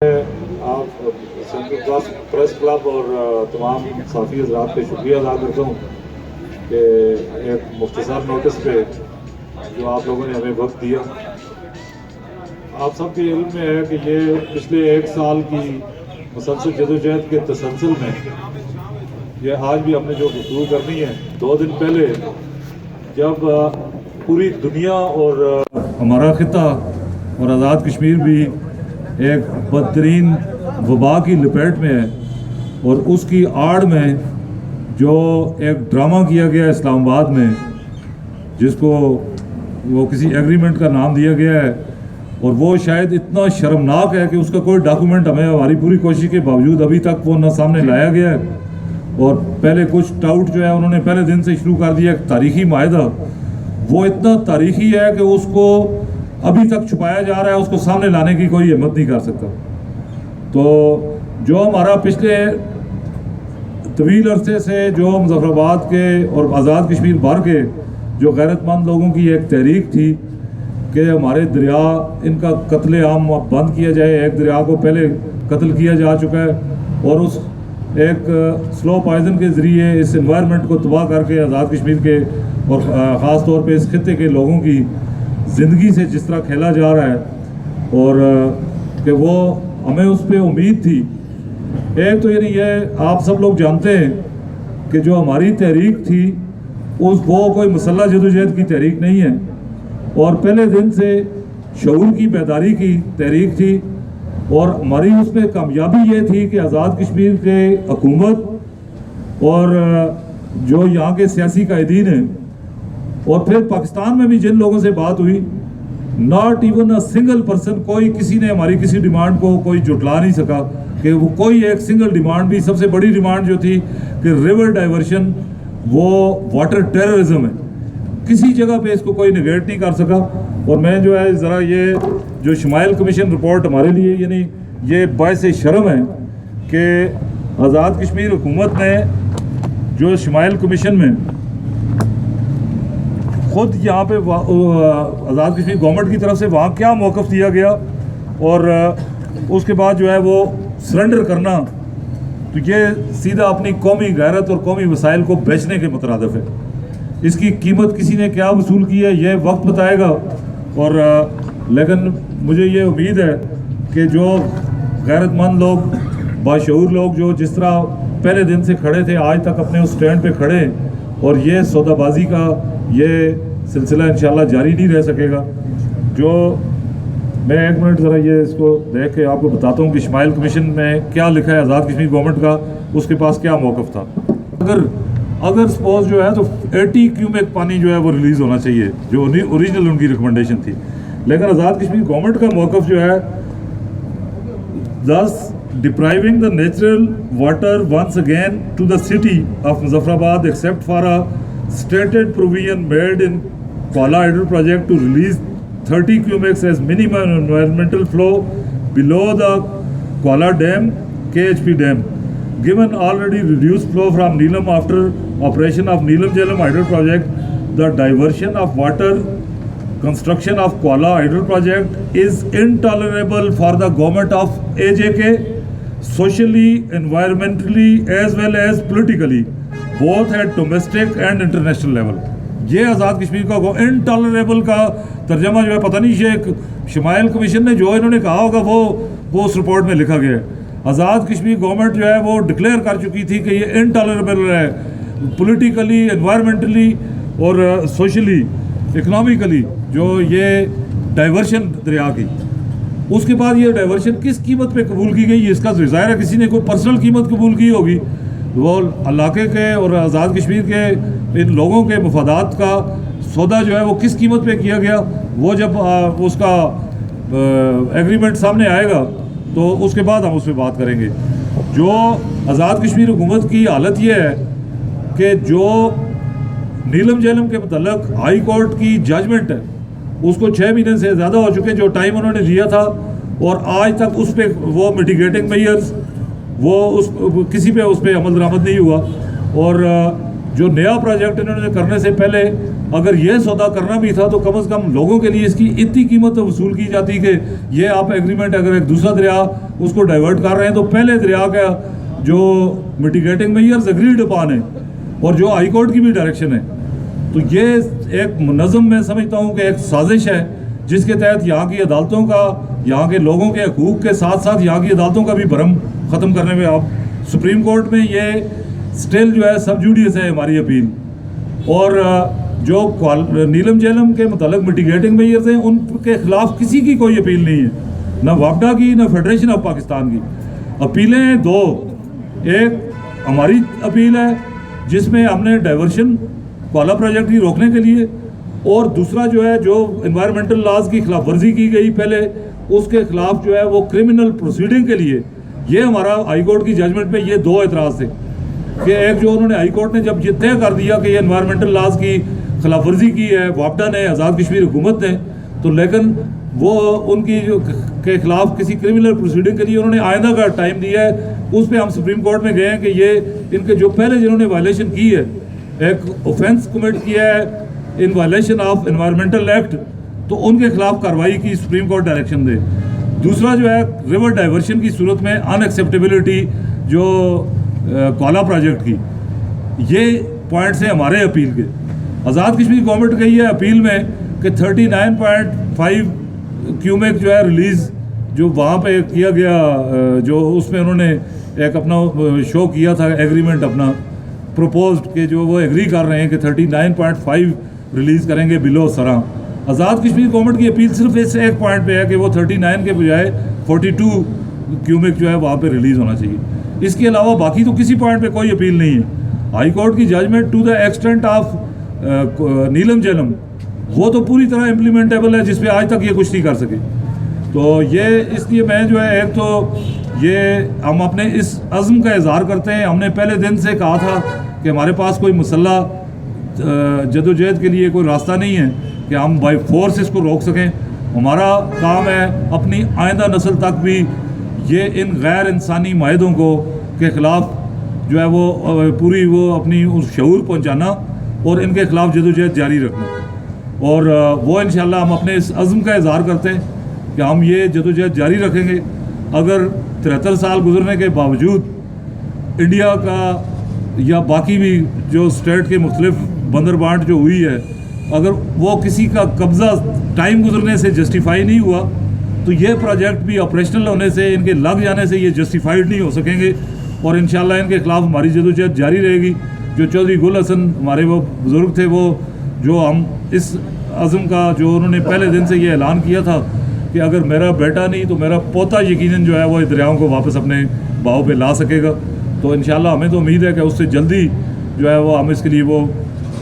आप central press club और तमाम साथी हज़रात पे शुक्रिया अदा करता हूँ कि एक मुख्तसर नोटिस पे जो आप लोगों ने हमें वक्त दिया। आप सबके इल्म में है कि ये पिछले एक साल की मुसलसल जदोजहद के तसलसल में ये आज भी हमने जो गुफ्तगू करनी है, 2 दिन पहले जब पूरी दुनिया और हमारा खिता और आज़ाद कश्मीर भी एक बदतरीन वबा की लपेट में है और उसकी आड़ में जो एक ड्रामा किया गया इस्लामाबाद में, जिसको वो किसी एग्रीमेंट का नाम दिया गया है और वो शायद इतना शर्मनाक है कि उसका कोई डॉक्यूमेंट हमें हमारी पूरी कोशिश के बावजूद अभी तक वो ना सामने लाया गया है। और पहले कुछ टाउट जो है उन्होंने पहले दिन से शुरू कर दिया, एक तारीखी माहिदा, वो इतना तारीखी है कि उसको अभी तक छुपाया जा रहा है, उसको सामने लाने की कोई हिम्मत नहीं कर सकता। तो जो हमारा पिछले तवील अरसे से जो मुजफ्फराबाद के और आज़ाद कश्मीर भर के जो गैरतमंद लोगों की एक तहरीक थी कि हमारे दरिया इनका कत्ले आम बंद किया जाए। एक दरिया को पहले कत्ल किया जा चुका है और उस एक स्लो पॉइजन के ज़रिए इस एनवायरनमेंट को तबाह करके आज़ाद कश्मीर के और ख़ास तौर पे इस खित्ते के लोगों की ज़िंदगी से जिस तरह खेला जा रहा है, और कि वो हमें उस पर उम्मीद थी। एक तो यानी ये आप सब लोग जानते हैं कि जो हमारी तहरीक थी वो कोई मुसल्लह जदोजहद की तहरीक नहीं है और पहले दिन से शऊर की बेदारी की तहरीक थी। और हमारी उस पर कामयाबी ये थी कि आज़ाद कश्मीर के हुकूमत और जो यहाँ के सियासी कायदीन हैं और फिर पाकिस्तान में भी जिन लोगों से बात हुई, not even a single person, कोई किसी ने हमारी किसी डिमांड को कोई जुटला नहीं सका कि वो कोई एक सिंगल डिमांड भी, सबसे बड़ी डिमांड जो थी कि रिवर डाइवर्शन, वो वाटर टेररिज्म है, किसी जगह पे इसको कोई निगेट नहीं कर सका। और मैं जो है ज़रा ये जो शमाइल कमीशन रिपोर्ट हमारे लिए यानी ये बायस शर्म है कि आज़ाद कश्मीर हुकूमत ने जो शमाइल कमीशन में खुद यहाँ पे आज़ाद कश्मीर गवर्नमेंट की तरफ से वहाँ क्या मौक़िफ़ दिया गया और उसके बाद जो है वो सरेंडर करना, तो ये सीधा अपनी कौमी गैरत और कौमी वसाइल को बेचने के मुतरादिफ है। इसकी कीमत किसी ने क्या वसूल की है ये वक्त बताएगा। और लेकिन मुझे ये उम्मीद है कि जो गैरतमंद लोग, बाशऊर लोग जो जिस तरह पहले दिन से खड़े थे आज तक अपने उस स्टैंड पे खड़े, और ये सौदाबाजी का ये सिलसिला इंशाल्लाह जारी नहीं रह सकेगा। जो मैं 1 मिनट ज़रा ये इसको देख के आपको बताता हूँ कि शमाइल कमीशन में क्या लिखा है आज़ाद कश्मीर गवर्नमेंट का, उसके पास क्या मौक़िफ़ था। अगर सपोज जो है तो 80 क्यूमेक पानी जो है वो रिलीज़ होना चाहिए, जो ओरिजिनल उनकी रिकमेंडेशन थी। लेकिन आज़ाद कश्मीर गवर्नमेंट का मौक़िफ़ जो है, thus depriving the natural water once again to the city of Muzaffarabad except for a stated provision made in Kuala Hydro project to release 30 cumecs as minimum environmental flow below the Kuala Dam, KHP Dam. Given already reduced flow from Neelam after operation of Neelam Jhelum Hydro project, the diversion of water construction of Kuala Hydro project is intolerable for the government of AJK, socially, environmentally as well as politically, both at domestic and international level. ये आज़ाद कश्मीर का intolerable का तर्जमा जो है पता नहीं Sheikh smile commission ने जो इन्होंने कहा होगा वो उस रिपोर्ट में लिखा गया है। आज़ाद कश्मीर गवर्नमेंट जो है वो डिक्लेयर कर चुकी थी कि ये इनटॉलरेबल है पॉलिटिकली, एनवायरमेंटली और सोशली, इकनॉमिकली, जो ये डाइवर्शन दरिया की। उसके बाद ये डाइवर्शन किस कीमत पे कबूल की गई, इसका ज़ाहिर है किसी ने कोई पर्सनल कीमत कबूल की होगी। वो इलाके के और आज़ाद कश्मीर के इन लोगों के मफादात का सौदा जो है वो किस कीमत पे किया गया, वो जब उसका एग्रीमेंट सामने आएगा तो उसके बाद हम उस पर बात करेंगे। जो आज़ाद कश्मीर हुकूमत की हालत ये है कि जो नीलम झेलम के मतलब हाई कोर्ट की जजमेंट है उसको 6 महीने से ज़्यादा हो चुके जो टाइम उन्होंने दिया था, और आज तक उस पर वो मिटिगेटिंग मेजर्स वो किसी पे उस पर अमल दरामद नहीं हुआ। और जो नया प्रोजेक्ट इन्होंने करने से पहले अगर ये सौदा करना भी था तो कम से कम लोगों के लिए इसकी इतनी कीमत तो वसूल की जाती कि ये आप एग्रीमेंट, अगर एक दूसरा दरिया उसको डाइवर्ट कर रहे हैं तो पहले दरिया का जो मिटिगेटिंग मेजर्स एग्रीड अपॉन है और जो हाई कोर्ट की भी डायरेक्शन है, तो ये एक मुनज़्ज़म मैं समझता हूँ कि एक साजिश है जिसके तहत यहाँ की अदालतों का, यहाँ के लोगों के हकूक़ के साथ साथ यहाँ की अदालतों का भी भरम ख़त्म करने में आप सुप्रीम कोर्ट में ये स्टिल जो है सब जुडिस है हमारी अपील। और जो नीलम झेलम के मतलब मिटिगेटिंग मेजर्स हैं उनके खिलाफ किसी की कोई अपील नहीं है, ना वापडा की ना फेडरेशन ऑफ पाकिस्तान की। अपीलें हैं दो, एक हमारी अपील है जिसमें हमने डाइवर्शन क्वाला प्रोजेक्ट की रोकने के लिए, और दूसरा जो है जो एनवायरमेंटल लॉज की खिलाफ वर्जी की गई पहले उसके खिलाफ जो है वो क्रिमिनल प्रोसीडिंग के लिए, ये हमारा हाई कोर्ट की जजमेंट पे ये दो एतराज़ थे कि एक जो उन्होंने हाई कोर्ट ने जब ये तय कर दिया कि ये एनवायरमेंटल लॉज की खिलाफ वर्जी की है वापडा ने, आज़ाद कश्मीर हुकूमत ने, तो लेकिन वो उनकी जो के खिलाफ किसी क्रिमिनल प्रोसीडिंग के लिए उन्होंने आइंदा का टाइम दिया है। उस पर हम सुप्रीम कोर्ट में गए हैं कि ये इनके जो पहले जिन्होंने वायलेशन की है, एक ऑफेंस कमिट किया है in violation of environmental act, तो उनके खिलाफ कार्रवाई की सुप्रीम कोर्ट डायरेक्शन दे। दूसरा जो है रिवर डाइवर्शन की सूरत में अनएक्सेप्टेबिलिटी जो क्वाला प्रोजेक्ट की, ये पॉइंट्स हैं हमारे अपील के। आज़ाद कश्मीर गवर्नमेंट कही है अपील में कि 39.5 क्यूमेक जो है रिलीज़ जो वहाँ पे किया गया, जो उसमें उन्होंने एक अपना शो किया था एग्रीमेंट अपना प्रोपोज्ड के जो वो एग्री कर रहे हैं कि 39.5 रिलीज़ करेंगे बिलो सरा। आज़ाद कश्मीर गवर्नमेंट की अपील सिर्फ इस एक पॉइंट पे है कि वो 39 के बजाय 42 क्यूमेक जो है वहाँ पे रिलीज़ होना चाहिए। इसके अलावा बाकी तो किसी पॉइंट पे कोई अपील नहीं है। हाई कोर्ट की judgement to the extent of Neelum Jhelum वो तो पूरी तरह इम्प्लीमेंटेबल है, जिस पे आज तक ये कुछ नहीं कर सके। तो ये इसलिए मैं जो है एक तो ये हम अपने इस अज़्म का इज़हार करते हैं। हमने पहले दिन से कहा था कि हमारे पास कोई मुसल्ला जदोजहद के लिए कोई रास्ता नहीं है कि हम बाई फोर्स इसको रोक सकें। हमारा काम है अपनी आइंदा नस्ल तक भी ये इन गैर इंसानी माहिदों को के ख़िलाफ़ जो है वो पूरी वो अपनी उस शऊर पहुँचाना और इनके ख़िलाफ़ जदोजहद जारी रखना। और वो इंशाल्लाह हम अपने इस अज़्म का इज़हार करते हैं कि हम ये जदोजहद जारी रखेंगे। अगर 73 साल गुजरने के बावजूद इंडिया का या बाकी भी जो स्टेट के मुख्तलिफ बंदरबांट जो हुई है, अगर वो किसी का कब्ज़ा टाइम गुजरने से जस्टिफाई नहीं हुआ तो ये प्रोजेक्ट भी ऑपरेशनल होने से, इनके लग जाने से ये जस्टिफाइड नहीं हो सकेंगे। और इंशाल्लाह इनके ख़िलाफ़ हमारी जदोजहद जारी रहेगी। जो चौधरी गुल हसन हमारे वो बुज़ुर्ग थे, वो जो हम इस अज़्म का जो उन्होंने पहले दिन से ये ऐलान किया था कि अगर मेरा बेटा नहीं तो मेरा पोता यकीनन जो है वो दरियाओं को वापस अपने बाहों पे ला सकेगा। तो इंशाल्लाह हमें तो उम्मीद है कि उससे जल्दी जो है वो हम इसके लिए वो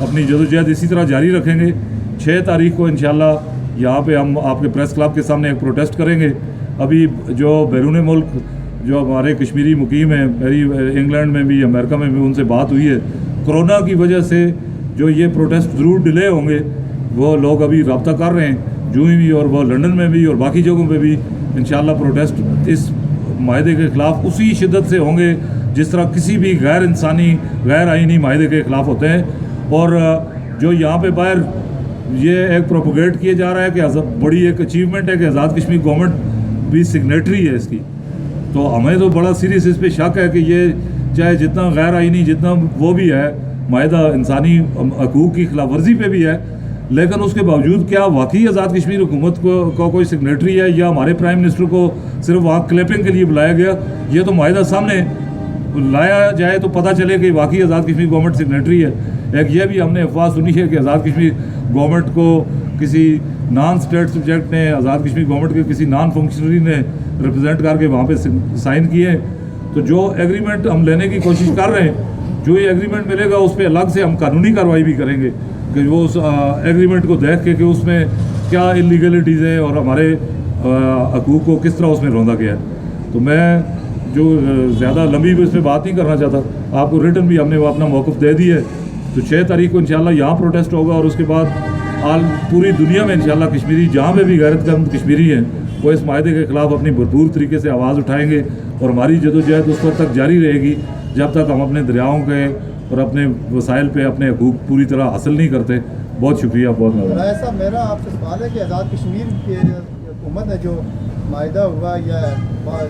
अपनी जदोजहद इसी तरह जारी रखेंगे। 6 तारीख को इंशाल्लाह यहाँ पे हम आपके प्रेस क्लब के सामने एक प्रोटेस्ट करेंगे। अभी जो बैरून मुल्क जो हमारे कश्मीरी मुकीम हैं, मेरी इंग्लैंड में भी अमेरिका में भी उनसे बात हुई है, कोरोना की वजह से जो ये प्रोटेस्ट ज़रूर डिले होंगे, वो लोग अभी रब्ता कर रहे हैं जूही भी, और वो लंदन में भी और बाकी जगहों पे भी इंशाल्लाह प्रोटेस्ट इस माहदे के ख़िलाफ़ उसी शिद्दत से होंगे जिस तरह किसी भी गैर इंसानी गैर आइनी माहदे के ख़िलाफ़ होते हैं। और जो यहाँ पे बाहर ये एक प्रोपोगेट किया जा रहा है कि बड़ी एक अचीवमेंट है कि आज़ाद कश्मीर गवर्नमेंट भी सिग्नेटरी है इसकी, तो हमें तो बड़ा सीरियस इस पर शक है कि ये चाहे जितना गैर आइनी जितना वो भी है माहदा इंसानी हकूक़ की खिलाफ वर्जी पे भी है, लेकिन उसके बावजूद क्या वाकई आज़ाद कश्मीर हुकूमत को कोई सिग्नेटरी है या हमारे प्राइम मिनिस्टर को सिर्फ वहाँ क्लैपिंग के लिए बुलाया गया? ये तो माहदा सामने लाया जाए तो पता चले कि वाकई आज़ाद कश्मीर गवर्नमेंट सिग्नेटरी है। एक ये भी हमने अफवाह सुनी है कि आज़ाद कश्मीर गवर्नमेंट को किसी नॉन स्टेट सब्जेक्ट ने, आज़ाद कश्मीर गवर्नमेंट के किसी नॉन फंक्शनरी ने रिप्रेजेंट करके वहाँ पे साइन किए हैं। तो जो एग्रीमेंट हम लेने की कोशिश कर रहे हैं, जो ये एग्रीमेंट मिलेगा उस पर अलग से हम कानूनी कार्रवाई भी करेंगे कि वो उस एग्रीमेंट को देख के कि उसमें क्या इलीगलिटीज़ है और हमारे हकूक़ को किस तरह उसमें रौंदा गया है। तो मैं जो ज़्यादा लंबी इस पर बात नहीं करना चाहता, आपको रिटर्न भी हमने वो अपना मौक़िफ़ दे दी है। तो 6 तारीख को इंशाल्लाह यहाँ प्रोटेस्ट होगा और उसके बाद पूरी दुनिया में इंशाल्लाह कश्मीरी जहाँ पे भी गैरतमंद कश्मीरी हैं वो इस माहदे के ख़िलाफ़ अपनी भरपूर तरीके से आवाज़ उठाएँगे। और हमारी जदोजहद उस वक्त तक जारी रहेगी जब तक हम अपने दरियाओं के और अपने वसाइल पे अपने हकूक़ पूरी तरह हासिल नहीं करते। बहुत शुक्रिया, बहुत मेहरबानी। राय साहब, मेरा आपसे सवाल है कि आज़ाद कश्मीर की हुकूमत है, जो माहिदा हुआ या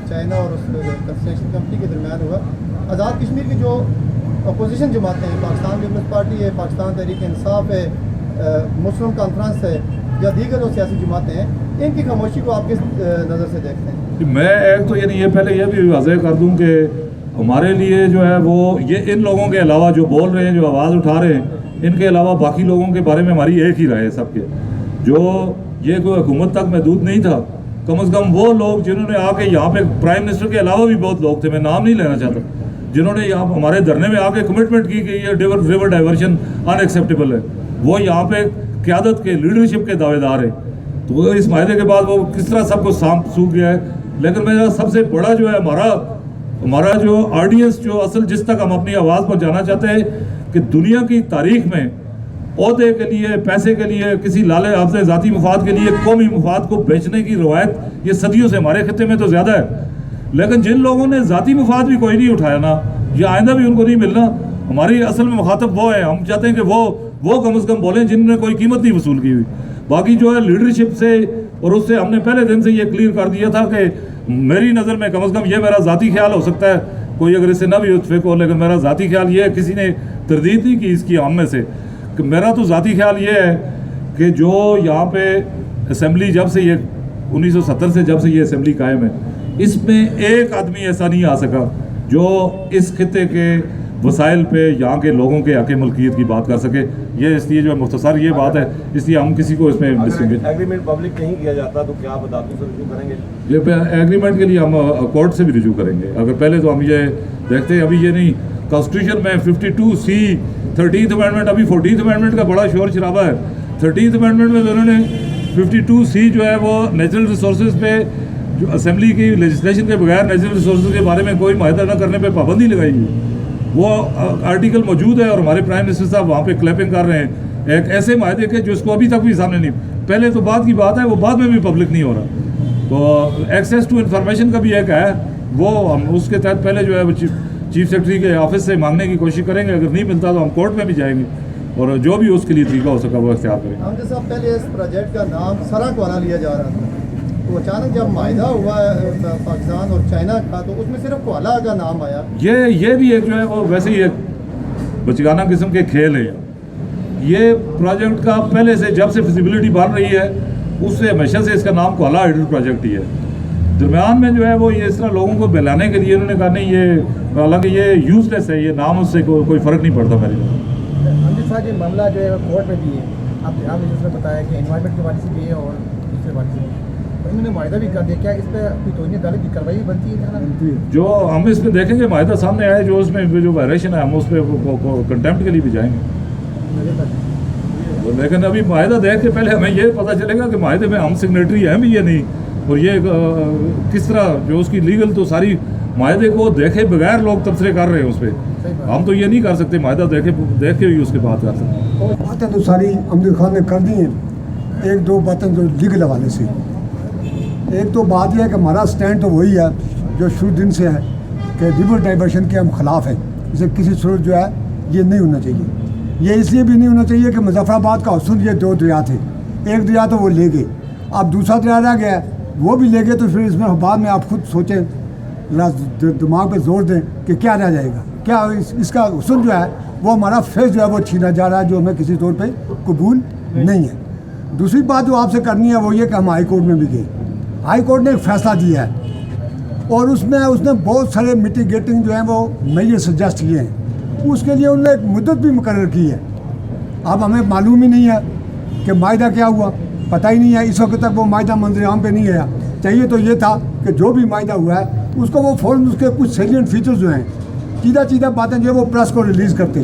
चाइना और उस कंस्ट्रक्शन कंपनी के दरमियान हुआ, आज़ाद कश्मीर की जो अपोजिशन जमातें हैं, पाकिस्तान पीपल्स पार्टी है, पाकिस्तान तहरीक इंसाफ है, मुस्लिम कॉन्फ्रेंस है या दीगर जो सियासी जमातें हैं, इनकी खामोशी को आप किस नज़र से देखते हैं? मैं एक तो ये पहले ये भी वाज़ेह कर दूं कि हमारे लिए जो है वो ये इन लोगों के अलावा जो बोल रहे हैं, जो आवाज़ उठा रहे हैं, इनके अलावा बाकी लोगों के बारे में हमारी एक ही राय है सबके। जो ये कोई हुकूमत तक महदूद नहीं था, कम से कम वो लोग जिन्होंने आके यहाँ पे प्राइम मिनिस्टर के अलावा भी बहुत लोग थे, मैं नाम नहीं लेना चाहता, जिन्होंने यहाँ हमारे धरने में आके कमिटमेंट की कि ये रिवर डाइवर्शन अनएक्सेप्टेबल है, वो यहाँ पे क़यादत के लीडरशिप के दावेदार हैं। तो इस मायदे के बाद वो किस तरह सबको सांप सूख गया है। लेकिन मेरा सबसे बड़ा जो है हमारा जो ऑडियंस, जो असल जिस तक हम अपनी आवाज़ पहुँचाना चाहते हैं कि दुनिया की तारीख में ओहदे के लिए, पैसे के लिए, किसी लाले आपसे ज़ाती मफाद के लिए कौमी मफाद को बेचने की रवायत ये सदियों से हमारे खत्े में तो ज़्यादा है। लेकिन जिन लोगों ने ज़ाती मफाद भी कोई नहीं उठाया ना, ये आइंदा भी उनको नहीं मिलना। हमारी असल में मुखातब वो है, हम चाहते हैं कि वो कम से कम बोलें जिनने कोई कीमत नहीं वसूल की हुई। बाकी जो है लीडरशिप से और उससे हमने पहले दिन से ये क्लियर कर दिया था कि मेरी नज़र में कम से कम ये मेरा ज़ाती ख्याल हो सकता है, कोई अगर इससे ना भी उत्फिक हो, लेकिन मेरा ज़ाती ख्याल ये है, किसी ने तरदीद नहीं की इसकी हम में से, कि मेरा तो ज़ाती ख्याल ये है कि जो यहाँ पे असम्बली जब से ये 1970 से जब से ये असम्बली कायम है, इसमें एक आदमी ऐसा नहीं आ सका जो इस खिते के वसाइल पे यहाँ के लोगों के हक़ मुल्कियत की बात कर सके। ये इसलिए जो है मुख्तसर ये बात है, इसलिए हम किसी को इसमें एग्रीमेंट पब्लिक नहीं किया जाता तो क्या आप अदालतों से रिव्यू करेंगे? ये एग्रीमेंट के लिए हम कोर्ट से भी रिव्यू करेंगे। अगर पहले तो हम ये देखते हैं, अभी ये नहीं, कॉन्स्टिट्यूशन में 52C 13th अमेंडमेंट, अभी 14th अमेंडमेंट का बड़ा शोर शराबा है। 13th अमेंडमेंट में तो उन्होंने 52C जो है वो नेचुरल रिसोर्स पे, जो असेंबली की लेजिस्लेशन के बगैर नेचुरल रिसोर्स के बारे में कोई माहिदा न करने पे पाबंदी लगाई हुई, वो आर्टिकल मौजूद है और हमारे प्राइम मिनिस्टर साहब वहाँ पे क्लैपिंग कर रहे हैं एक ऐसे माहिदे के जिसको अभी तक भी सामने नहीं, पहले तो बात की बात है, वो बाद में भी पब्लिक नहीं हो रहा। तो एक्सेस टू इन्फॉर्मेशन का भी एक है, वो हम उसके तहत पहले जो है वो चीफ सेक्रेटरी के ऑफिस से मांगने की कोशिश करेंगे। अगर नहीं मिलता तो हम कोर्ट में भी जाएंगे और जो भी उसके लिए तरीका हो सका वो इख्तियार करेंगे। हम जैसा पहले इस प्रोजेक्ट का नाम सरा क्वाला लिया जा रहा था, तो अचानक जब माहिदा हुआ पाकिस्तान और चाइना का, तो उसमें सिर्फ क्वाला का नाम आया। ये भी एक जो है वो वैसे ही एक बचगाना किस्म के खेल है। ये प्रोजेक्ट का पहले से जब से फिजिबिलिटी बन रही है उससे हमेशा से इसका नाम क्वाला हाइडल प्रोजेक्ट ही है। दरमियान में जो है वो ये इस तरह लोगों को बहलाने के लिए इन्होंने कहा नहीं, ये हालांकि ये यूजलेस है, ये नाम उससे कोई फ़र्क नहीं पड़ता मेरे लिए। अमजद साहब, ये मामला जो है कोर्ट में भी है, आपने जिसने बताया कि एनवायरमेंट के हवाले से भी है और दूसरे हवाले से, उन्होंने माहिदा भी कर दिया, क्या इस पर कोई तौहीन अदालत की कार्रवाई बनती है? जो हम इस पर देखेंगे माहिदा सामने आए, जो उसमें जो वायलेशन है हम उस पर कंटेम्प्ट के लिए भी जाएंगे। लेकिन अभी माहिदा देख के पहले हमें ये पता चलेगा कि माहिदे में हम सिग्नेटरी हैं भी ये नहीं, और ये किस तरह जो उसकी लीगल, तो सारी माहिदे को देखे बगैर लोग तबसरे कर रहे हैं उस पर। हम तो ये नहीं कर सकते, माहिदा देख के भी उसके बात कर सकते। बातें तो सारी अमजद खान ने कर दी हैं, एक दो बातें जो लीगल हवाले से। एक तो बात यह है कि हमारा स्टैंड तो वही है जो शुरू दिन से है कि रिवर डाइवर्शन के हम खिलाफ हैं। इसे किसी सूरत जो है ये नहीं होना चाहिए। ये इसलिए भी नहीं होना चाहिए कि मुजफ्फराबाद का हुस्न, ये दो दरिया थे, एक दरिया तो वो ले गए, अब दूसरा दरिया रह गया, वो भी ले गए, तो फिर इसमें बाद में आप खुद सोचें, दिमाग पे जोर दें कि क्या रह जाएगा, क्या इसका हुस्न जो है वो हमारा फेस जो है वो छीना जा रहा है, जो हमें किसी तौर पे कबूल नहीं है। दूसरी बात जो आपसे करनी है वो ये कि हम हाई कोर्ट में भी गए, हाई कोर्ट ने एक फ़ैसला दिया है और उसमें उसने बहुत सारे मिटिगेटिंग जो हैं वो मेजर सजेस्ट किए हैं, उसके लिए उन्होंने एक मुद्दत भी मुकर्रर की है। अब हमें मालूम ही नहीं है कि माहिदा क्या हुआ, पता ही नहीं है, इस वक्त तक वो माहिदा मंजर-ए-आम पे नहीं आया। चाहिए तो ये था कि जो भी माहिदा हुआ है उसको वो फ़ौरन उसके कुछ सेलिएंट फीचर्स जो हैं, सीधा बातें जो है वो प्रेस को रिलीज़ करते,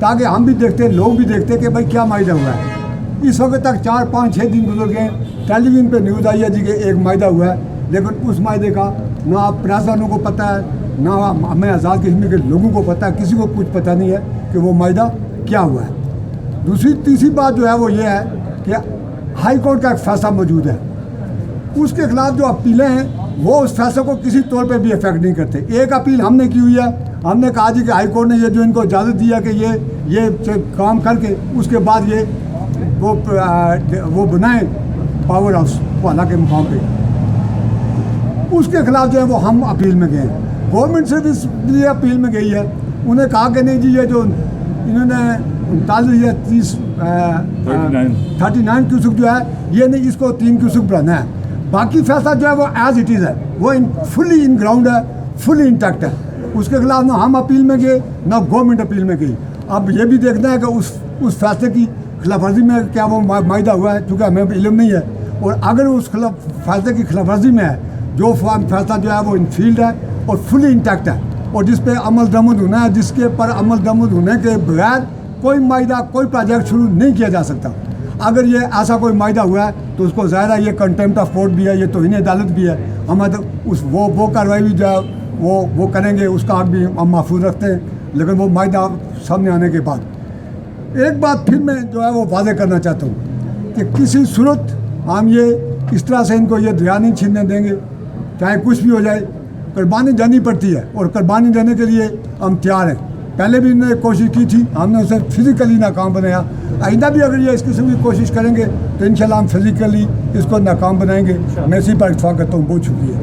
ताकि हम भी देखते, लोग भी देखते कि भाई क्या माहिदा हुआ है। इस वक्त तक 4, 5, 6 दिन गुजर गए, टेलीविज़न पे न्यूज़ आई है जी कि एक माहिदा हुआ है, लेकिन उस माहिदे का ना प्रेस वालों को पता है, ना हमें आज़ाद कश्मीर के लोगों को पता है, किसी को कुछ पता नहीं है कि वो माहिदा क्या हुआ है। तीसरी बात जो है वो ये है कि हाई कोर्ट का एक फ़ैसला मौजूद है, उसके खिलाफ जो अपीलें हैं वो उस फैसले को किसी तौर पे भी इफेक्ट नहीं करते। एक अपील हमने की हुई है, हमने कहा जी कि हाई कोर्ट ने ये जो इनको इजाज़त दी है कि ये काम करके उसके बाद ये वो बनाएं पावर हाउस वाला के मुकाम पे, उसके खिलाफ जो है वो हम अपील में गए। गवर्नमेंट से भी इसलिए अपील में गई है, उन्हें कहा कि नहीं जी ये जो इन्होंने 39 या 39 क्यूसेक जो है ये नहीं, इसको 3 क्यूसेक बढ़ाना है। बाकी फैसला जो है वो एज इट इज़ है, वो फुली इन ग्राउंड है, फुली इंटैक्ट है। उसके खिलाफ ना हम अपील में गए ना गवर्नमेंट अपील में गई। अब ये भी देखना है कि उस फैसले की खिलाफवर्जी में क्या वो मायदा हुआ है, चूँकि हमें इल्म नहीं है। और अगर उस फैसले की खिलाफवर्जी में है, जो फैसला जो है वो इनफील्ड है और फुली इंटैक्ट है और जिस पे अमल दमद होना है, जिसके पर अमल दमद होने के बगैर कोई मायदा कोई प्रोजेक्ट शुरू नहीं किया जा सकता। अगर ये ऐसा कोई मायदा हुआ है तो उसको ज़ाहिर है ये कंटेम्प्ट ऑफ कोर्ट भी है, ये तौहीन अदालत भी है। हम तो उस वो कार्रवाई भी जो है वो करेंगे, उसका हक भी हम महफूज रखते हैं, लेकिन वो मायदा सामने आने के बाद एक बात फिर मैं जो है वो वादे करना चाहता हूँ कि किसी सूरत हम ये इस तरह से इनको ये दरिया नहीं छीनने देंगे, चाहे कुछ भी हो जाए। कुर्बानी देनी पड़ती है और कुर्बानी देने के लिए हम तैयार हैं। पहले भी इन्होंने कोशिश की थी, हमने उसे फिज़िकली नाकाम बनाया। आइंदा भी अगर ये इस किस्म की कोशिश करेंगे तो इंशाल्लाह हम फिज़िकली इसको नाकाम बनाएंगे। मैं इसी पर इत्फाक करता हूँ। बहुत शुक्रिया।